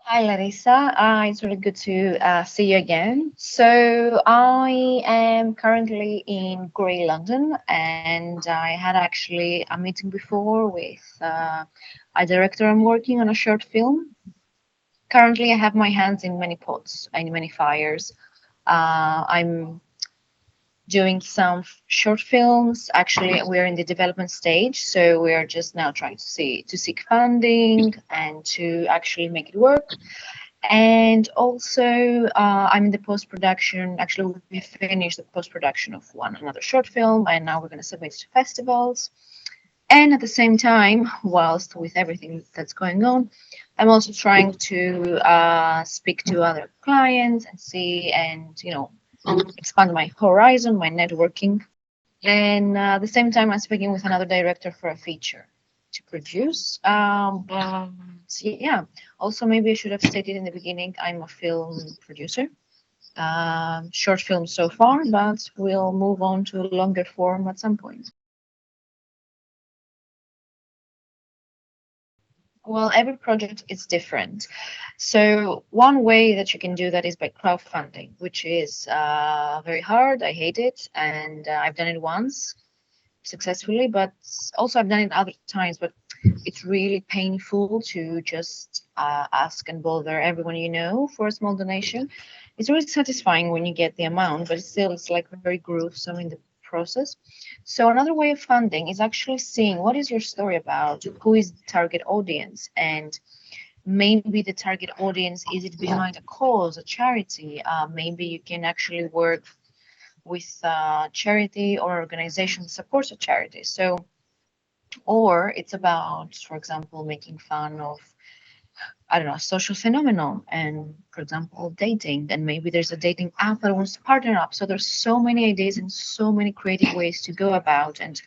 Hi, Larissa. It's really good to see you again. So, I am currently in Grey, London, and I had actually a meeting before with a director. I'm working on a short film. Currently, I have my hands in many pots and many fires. I'm doing some short films. Actually, we're in the development stage, so we are just now trying to seek funding and to actually make it work. And also, I'm in the post production. Actually, we finished the post production of one another short film, and now we're going to submit to festivals. And at the same time, whilst with everything that's going on, I'm also trying to speak to other clients and see and expand my horizon, my networking. And at the same time, I'm speaking with another director for a feature to produce. But yeah, also maybe I should have stated in the beginning, I'm a film producer. Short film so far, but we'll move on to a longer form at some point. Well, every project is different. So one way that you can do that is by crowdfunding, which is very hard. I hate it, and I've done it once successfully, but also I've done it other times. But it's really painful to just ask and bother everyone you know for a small donation. It's really satisfying when you get the amount, but still it's like very gruesome in the process. So another way of funding is actually seeing what is your story about, who is the target audience, and maybe the target audience is it behind a cause, a charity. Maybe you can actually work with charity or organization that supports a charity. So, or it's about, for example, making fun of, I don't know, a social phenomenon and, for example, dating. And maybe there's a dating app that wants to partner up. So there's so many ideas and so many creative ways to go about and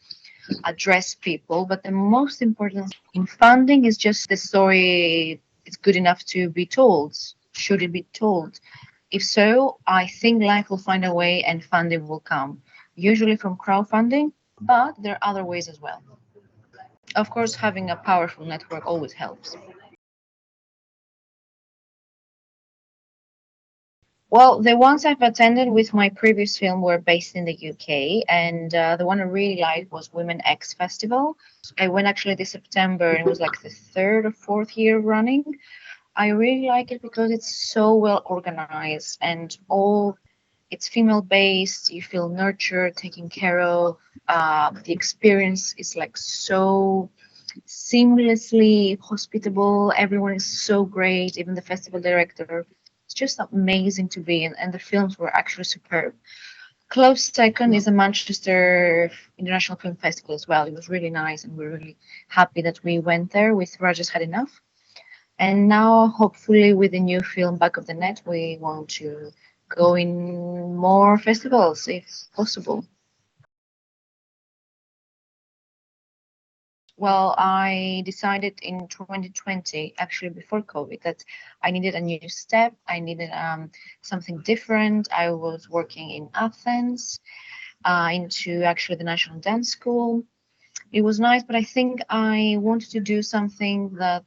address people. But the most important in funding is just the story is good enough to be told. Should it be told? If so, I think life will find a way and funding will come, usually from crowdfunding, but there are other ways as well. Of course, having a powerful network always helps. Well, the ones I've attended with my previous film were based in the UK, and the one I really liked was Women X Festival. I went actually this September, and it was like the third or fourth year running. I really like it because it's so well organized and all it's female based. You feel nurtured, taken care of. The experience is like so seamlessly hospitable. Everyone is so great, even the festival director. It's just amazing to be in, and the films were actually superb. Close second is a Manchester International Film Festival as well. It was really nice, and we're really happy that we went there with Rogers Had Enough. And now, hopefully, with the new film Back of the Net, we want to go in more festivals if possible. Well, I decided in 2020, actually before COVID, that I needed a new step. I needed something different. I was working in Athens, into actually the National Dance School. It was nice, but I think I wanted to do something that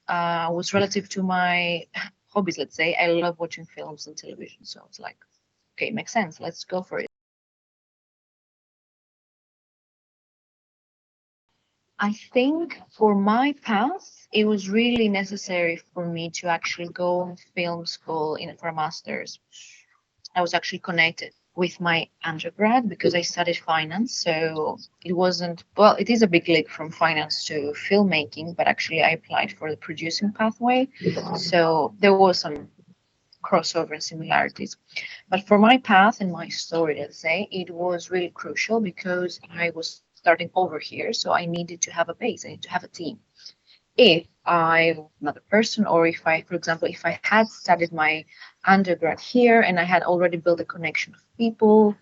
was relative to my hobbies, let's say. I love watching films and television, so it's like, okay, makes sense. Let's go for it. I think for my path, it was really necessary for me to actually go on film school in for a master's. I was actually connected with my undergrad because I studied finance. So it wasn't, well, it is a big leap from finance to filmmaking, but actually I applied for the producing pathway. So there was some crossover and similarities. But for my path and my story, let's say, it was really crucial because I was starting over here. So I needed to have a base, I need to have a team. If I'm another person, or if I, for example, if I had studied my undergrad here and I had already built a connection of people,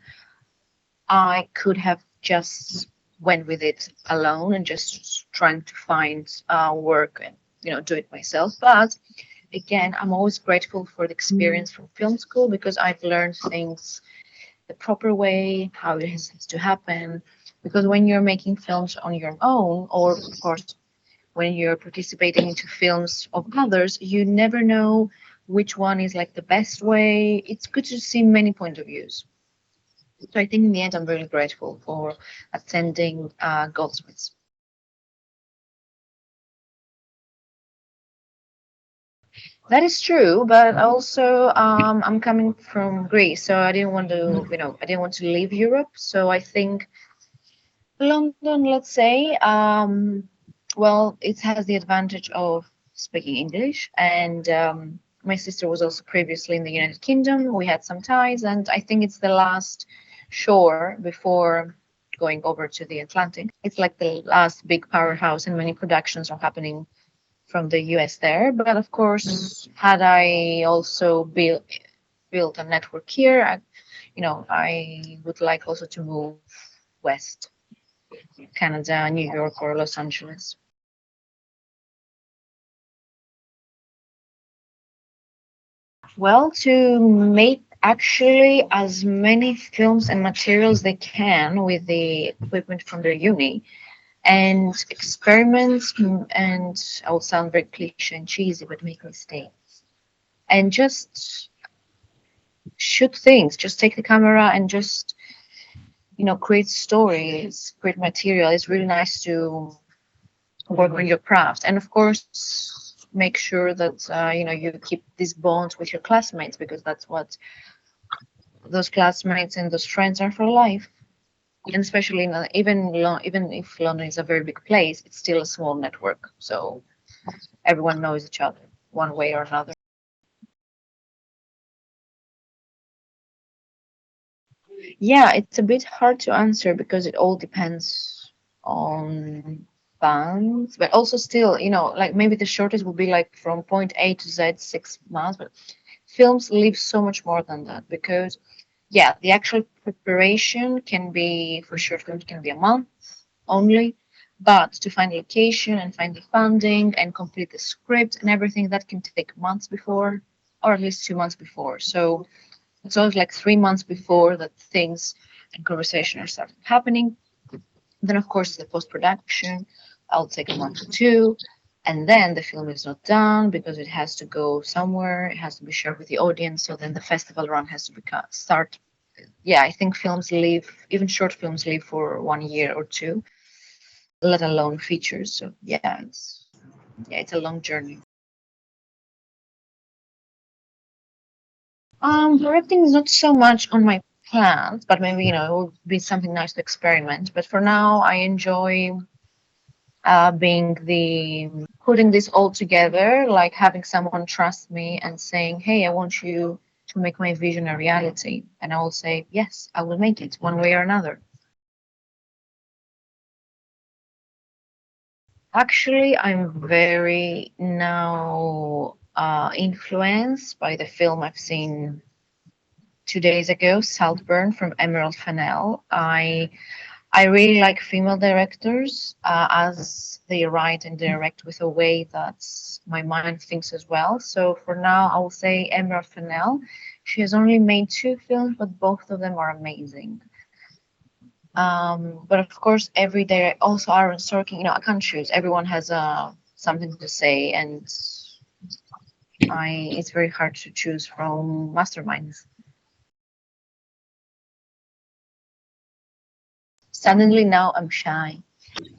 I could have just went with it alone and just trying to find work and do it myself. But again, I'm always grateful for the experience from film school because I've learned things the proper way, how it has to happen. Because when you're making films on your own, or of course when you're participating into films of others, you never know which one is like the best way. It's good to see many point of views. So I think in the end, I'm really grateful for attending Goldsmiths. That is true, but also I'm coming from Greece, so I didn't want to, I didn't want to leave Europe. So I think London, let's say, well, it has the advantage of speaking English, and my sister was also previously in the United Kingdom. We had some ties, and I think it's the last shore before going over to the Atlantic. It's like the last big powerhouse, and many productions are happening from the US there. But of course, had I also built a network here, I would like also to move west, Canada, New York, or Los Angeles. Well, to make actually as many films and materials they can with the equipment from their uni and experiments, and I will sound very cliche and cheesy, but make mistakes and just shoot things, just take the camera and just create stories, create material. It's really nice to work on your craft, and of course make sure that you keep this bond with your classmates, because that's what those classmates and those friends are for life. And especially even if London is a very big place, it's still a small network, so everyone knows each other one way or another. Yeah, it's a bit hard to answer because it all depends on bands, but also still, like maybe the shortest will be like from point A to Z 6 months, but films live so much more than that, because yeah, the actual preparation can be, for short films, can be a month only, but to find location and find the funding and complete the script and everything, that can take months before, or at least 2 months before. So it's always like 3 months before that things and conversation are starting happening. Then, of course, the post production. I'll take a month or two, and then the film is not done because it has to go somewhere. It has to be shared with the audience. So then the festival run has to start. Yeah, I think films live, even short films live for 1 year or two, let alone features. So yeah, it's a long journey. Directing is not so much on my plans, but maybe it will be something nice to experiment. But for now, I enjoy being the putting this all together, like having someone trust me and saying, "Hey, I want you to make my vision a reality," and I will say, "Yes, I will make it one way or another." Actually, I'm very now influenced by the film I've seen 2 days ago, Saltburn from Emerald Fennell. I really like female directors as they write and direct with a way that my mind thinks as well. So for now, I will say Emerald Fennell. She has only made 2 films, but both of them are amazing. But of course, every day, also Aaron Sorkin. I can't choose. Everyone has something to say, and it's very hard to choose from masterminds. Suddenly now I'm shy.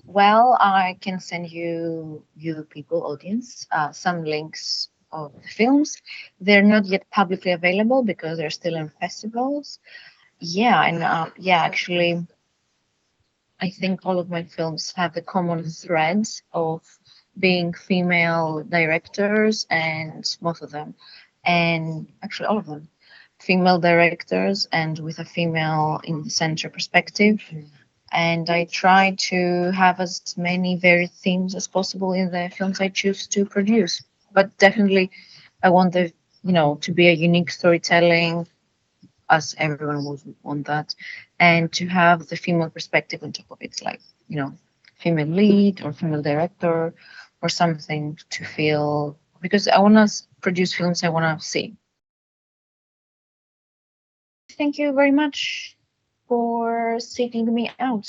Well, I can send you people, audience, some links of the films. They're not yet publicly available because they're still in festivals. Yeah, and yeah, actually, I think all of my films have the common threads of being female directors, and most of them, and actually all of them, female directors, and with a female in the center perspective. And I try to have as many varied themes as possible in the films I choose to produce. But definitely, I want to be a unique storytelling, as everyone would want that, and to have the female perspective on top of it, like, female lead or female director or something to feel, because I want to produce films I want to see. Thank you very much for seeking me out.